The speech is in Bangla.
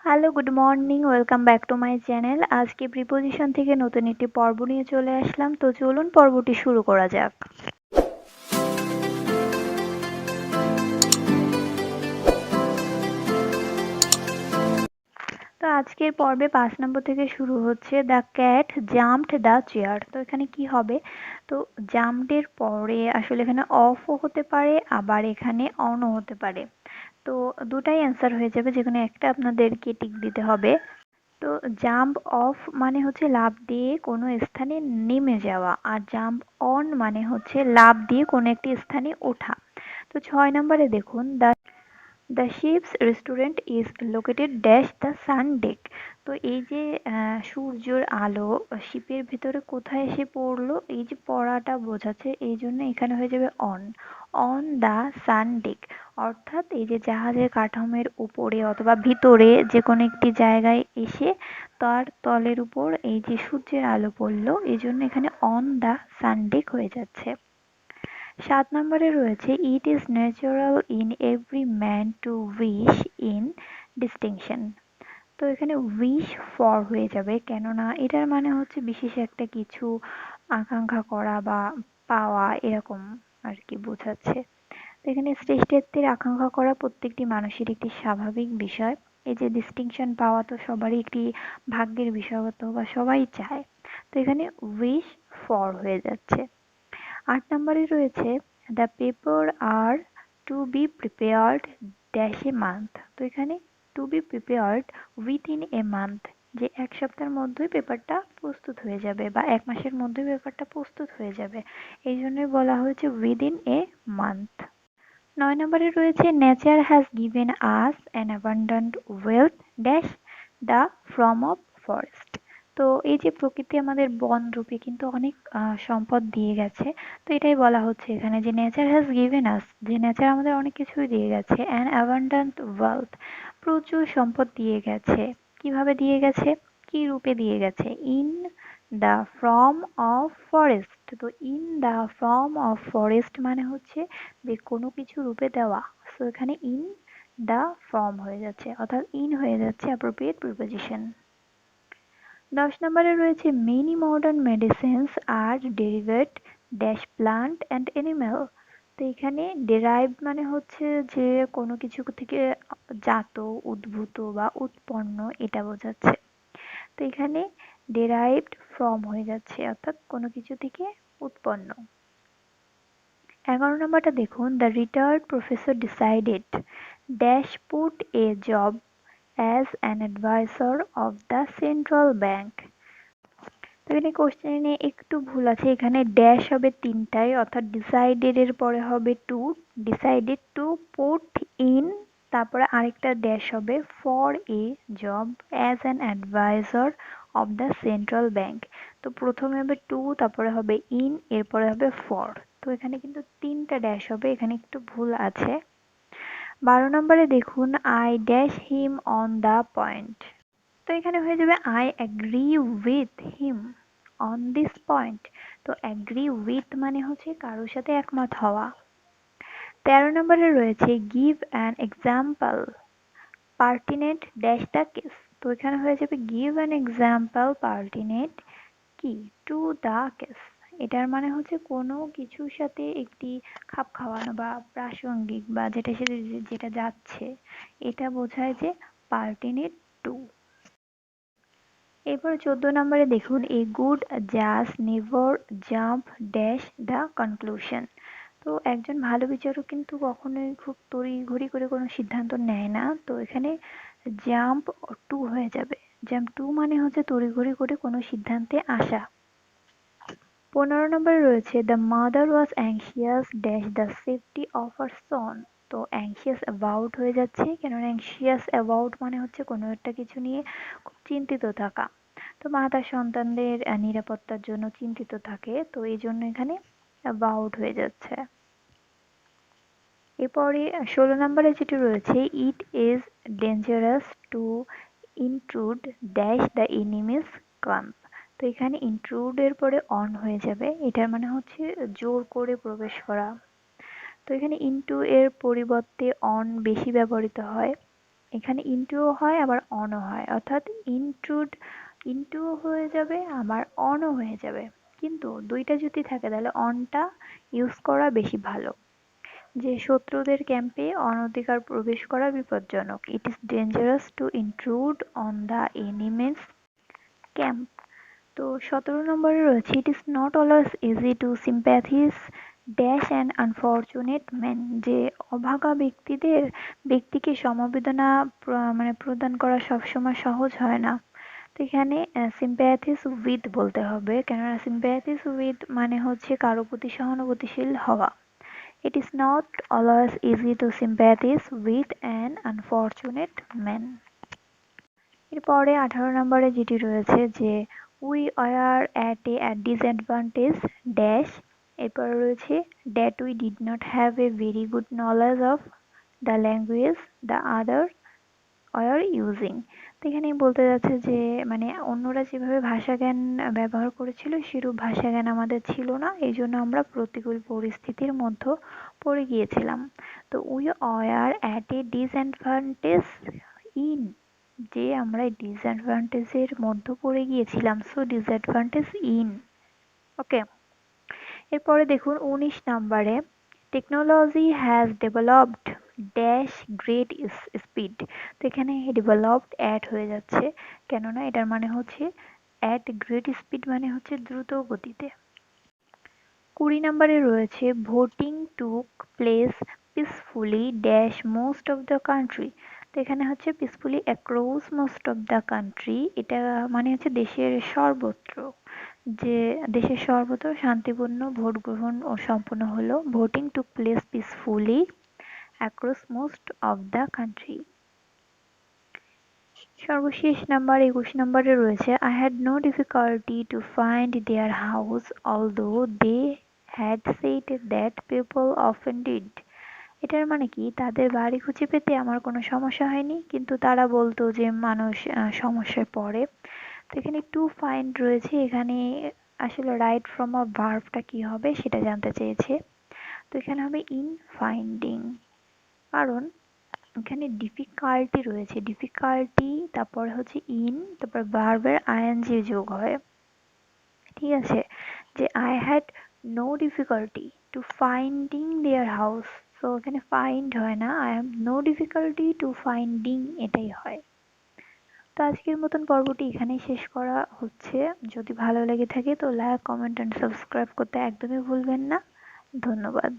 Hello, good morning. Welcome back to my channel. আজকে প্রিপোজিশন থেকে নতুন একটি পর্ব নিয়ে চলে আসলাম। তো চলুন পর্বটি শুরু করা যাক। তো আজকের পর্বে 5 নম্বর থেকে শুরু হচ্ছে the cat jumped the chair. তো এখানে কি হবে? তো জাম্পডের পরে আসলে এখানে অফও হতে পারে, আবার এখানে অনও হতে পারে। তো দুটাই অ্যান্সার হয়ে যাবে, যেকোনো একটা আপনাদেরকে টিক দিতে হবে। তো জাম্প অফ মানে হচ্ছে লাফ দিয়ে কোনো স্থানে নেমে যাওয়া, আর জাম্প অন মানে হচ্ছে লাফ দিয়ে কোনো একটি স্থানে ওঠা। তো 6 নম্বরে দেখুন, the ship's restaurant is located dash the sun deck. তো এই যে সূর্যের আলো শিপের ভিতরে কোথায় এসে পড়লো, এই যে পড়াটা বোঝাচ্ছে, এই জন্য এখানে হয়ে যাবে on. On the sun deck, অর্থাৎ এই যে জাহাজের কাঠামোর উপরে অথবা ভিতরে যে কোনো একটি জায়গায় এসে তার তলের উপর এই যে সূর্যের আলো পড়লো, এই জন্য এখানে অন দ্য সান ডেক হয়ে যাচ্ছে। 7 নম্বরে রয়েছে it is natural in every man to wish in distinction. তো এখানে উইশ ফর হয়ে যাবে, কেননা এটার মানে হচ্ছে বিশেষ একটা কিছু আকাঙ্ক্ষা করা বা পাওয়া, এরকম আর কি বোঝাচ্ছে। তো এখানে শ্রেষ্ঠত্বের আকাঙ্ক্ষা করা প্রত্যেকটি মানুষের একটি স্বাভাবিক বিষয়। এই যে ডিস্টিংশন পাওয়া তো সবারই একটি ভাগ্যের বিষয়গত বা সবাই চায়। তো এখানে উইশ ফর হয়ে যাচ্ছে। 8 নম্বরে রয়েছে the paper are to be prepared dash a month. তো এখানে to be prepared within a month, যে এক সপ্তাহের মধ্যেই পেপারটা প্রস্তুত হয়ে যাবে বা এক মাসের মধ্যেই পেপারটা প্রস্তুত হয়ে যাবে, এই জন্যই বলা হয়েছে উইদিন এ মান্থ। 9 নম্বরে রয়েছে nature has given us an abundant wealth dash the from of forest. তো এই যে প্রকৃতি আমাদের বন রূপে কিন্তু অনেক সম্পদ দিয়ে গেছে। তো এটাই বলা হচ্ছে এখানে যে নেচার হ্যাজ গিভেন আস, যে নেচার আমাদের অনেক কিছুই দিয়ে গেছে, অ্যান অ্যাবান্ডেন্ট ওয়েলথ, প্রচুর সম্পদ দিয়ে গেছে। কিভাবে দিয়ে গেছে, কি রূপে দিয়ে গেছে? In the form of forest. তো in the form of forest মানে হচ্ছে যে কোনো কিছু রূপে দেওয়া। সো এখানে ইন দ্য ফর্ম হয়ে যাচ্ছে, অর্থাৎ ইন হয়ে যাচ্ছে অ্যাপ্রোপ্রিয়েট প্রিপোজিশন। 10 নম্বরে রয়েছে many modern medicines are derived dash plant and animal. তো এখানে ডেরাইভ মানে হচ্ছে যে কোনো কিছু থেকে জাত, উদ্ভূত বা উৎপন্ন, এটা বোঝাচ্ছে। তো এখানে ডেরাইভড ফ্রম হয়ে যাচ্ছে, অর্থাৎ কোনো কিছু থেকে উৎপন্ন। 11 নম্বরটা দেখুন, the retired professor decided dash put a job as an advisor of the central bank. তো এখানে কোশ্চেনে একটু ভুল আছে, এখানে ড্যাশ হবে তিনটায়, অর্থাৎ ডিসাইডেড এর পরে হবে to, decided to put in, তারপরে আরেকটা ড্যাশ হবে for a job as an advisor of the central bank. তো প্রথমে হবে টু, তারপরে হবে ইন, এরপরে হবে ফর। তো এখানে কিন্তু তিনটা ড্যাশ হবে, এখানে একটু ভুল আছে। 12 নম্বরে দেখুন, I dash him on the point. তো এখানে হয়ে যাবে I agree with him on this point. তো অ্যাগ্রি উইথ মানে হচ্ছে কারোর সাথে একমত হওয়া। 13 নম্বরে রয়েছে give an example pertinent dash the case. তো এখানে হয়ে যাবে গিভ অ্যান এক্সাম্পল পার্টিনেন্ট কি টু দ্য কেস। এটার মানে হচ্ছে কোনো কিছুর সাথে একটি খাপ খাওয়ানো বা প্রাসঙ্গিক বা যেটা সাথে যেটা যাচ্ছে, এটা বোঝায় যে পার্টিনেন্ট টু। এরপর 14 নম্বরে দেখুন, এ গুড জাজ never jump dash the conclusion. তো একজন ভালো বিচারক কিন্তু কখনোই খুব তড়িঘড়ি করে কোনো সিদ্ধান্ত নেয় না। তো এখানে জাম্প টু হয়ে যাবে, জাম্প টু মানে হচ্ছে তড়িঘড়ি করে কোনো সিদ্ধান্তে আসা। 15 নম্বরে রয়েছে the mother was anxious dash the safety of her son. তো অ্যাংশিয়াস অ্যাবাউট হয়ে যাচ্ছে, কেননা অ্যাংশিয়াস অ্যাবাউট মানে হচ্ছে কোনো একটা কিছু নিয়ে খুব চিন্তিত থাকা। তো মা তার সন্তানদের নিরাপত্তার জন্য চিন্তিত থাকে, তো এই জন্য এখানে অ্যাবাউট হয়ে যাচ্ছে। এরপরে 16 নম্বরে যেটি রয়েছে, it is dangerous to intrude dash the enemy's camp. তো এখানে ইন্ট্রুড এর পরে অন হয়ে যাবে, এটার মানে হচ্ছে জোর করে প্রবেশ করা। তো এখানে ইনটু এর পরিবর্তে অন বেশি ব্যবহৃত হয়। এখানে ইনটুও হয় আবার অনও হয়, অর্থাৎ ইনট্রুড ইনটুও হয়ে যাবে আবার অনও হয়ে যাবে। কিন্তু দুইটা যদি থাকে তাহলে অনটা ইউজ করা বেশি ভালো। যে শত্রুদের ক্যাম্পে অনধিকার প্রবেশ করা বিপজ্জনক। It is dangerous to intrude on the enemy's camp. তো 17 নম্বরে রয়েছে it is not always easy to sympathise dash and unfortunate man, যে অভাগা ব্যক্তিকে সমবেদনা মানে প্রদান করা সবসময় সহজ হয় না। তো এখানে সিম্প্যাথিস উইথ বলতে হবে, কেননা সিম্প্যাথিস উইথ মানে হচ্ছে কারো প্রতি সহানুভূতিশীল হওয়া। It is not always easy to sympathise with an unfortunate man. এরপরে 18 নম্বরে যেটি রয়েছে যে we are at a disadvantage dash, এরপরে রয়েছে that we did not have a very good knowledge of the language the other were using. তো এখানে বলতে যাচ্ছে যে মানে অন্যরা যেভাবে ভাষা জ্ঞান ব্যবহার করেছিল সেরূপ ভাষা জ্ঞান আমাদের ছিল না, এই জন্য আমরা প্রতিকূল পরিস্থিতির মধ্যে পড়ে গিয়েছিলাম। তো we are at a disadvantage in, যে আমরা ডিসঅ্যাডভান্টেজের মধ্যে পড়ে গিয়েছিলাম, সো ডিসঅ্যাডভান্টেজ ইন। ওকে, এরপরে দেখুন 19 নাম্বারে technology has developed dash great speed. তো এখানে ডেভেলপড অ্যাড হয়ে যাচ্ছে, কেননা এটার মানে হচ্ছে অ্যাট গ্রেট স্পিড মানে হচ্ছে দ্রুত গতিতে। 20 নাম্বারে রয়েছে voting took place peacefully dash most of the country. তো এখানে হচ্ছে peacefully across most of the country, এটা মানে হচ্ছে দেশের সর্বত্র, যে দেশের সর্বত্র শান্তিপূর্ণ ভোট গ্রহণ ও সম্পন্ন হলো। Voting took place peacefully across most of the country. সর্বশেষ নাম্বার 21 নম্বরে রয়েছে I had no difficulty to find their house although they had said that people often did. এটার মানে কি, তাদের বাড়ি খুঁজে পেতে আমার কোনো সমস্যা হয়নি, কিন্তু তারা বলতো যে মানুষ সমস্যায় পড়ে। তো এখানে টু ফাইন্ড রয়েছে, এখানে আসলে রাইট ফ্রম আ ভার্বটা কি হবে সেটা জানতে চেয়েছে। তো এখানে হবে ইন ফাইন্ডিং, কারণ এখানে ডিফিকাল্টি রয়েছে, ডিফিকাল্টি তারপরে হচ্ছে ইন, তারপর ভার্বের আইএনজি যোগ হয়। ঠিক আছে, যে I had no difficulty to finding their house, so এখানে ফাইন্ড হয় না, I have no difficulty to finding এটাই হয়। তো আজকের মতন পর্বটি এখানেই শেষ করা হচ্ছে। যদি ভালো লেগে থাকে তো লাইক কমেন্ট অ্যান্ড সাবস্ক্রাইব করতে একদমই ভুলবেন না। ধন্যবাদ।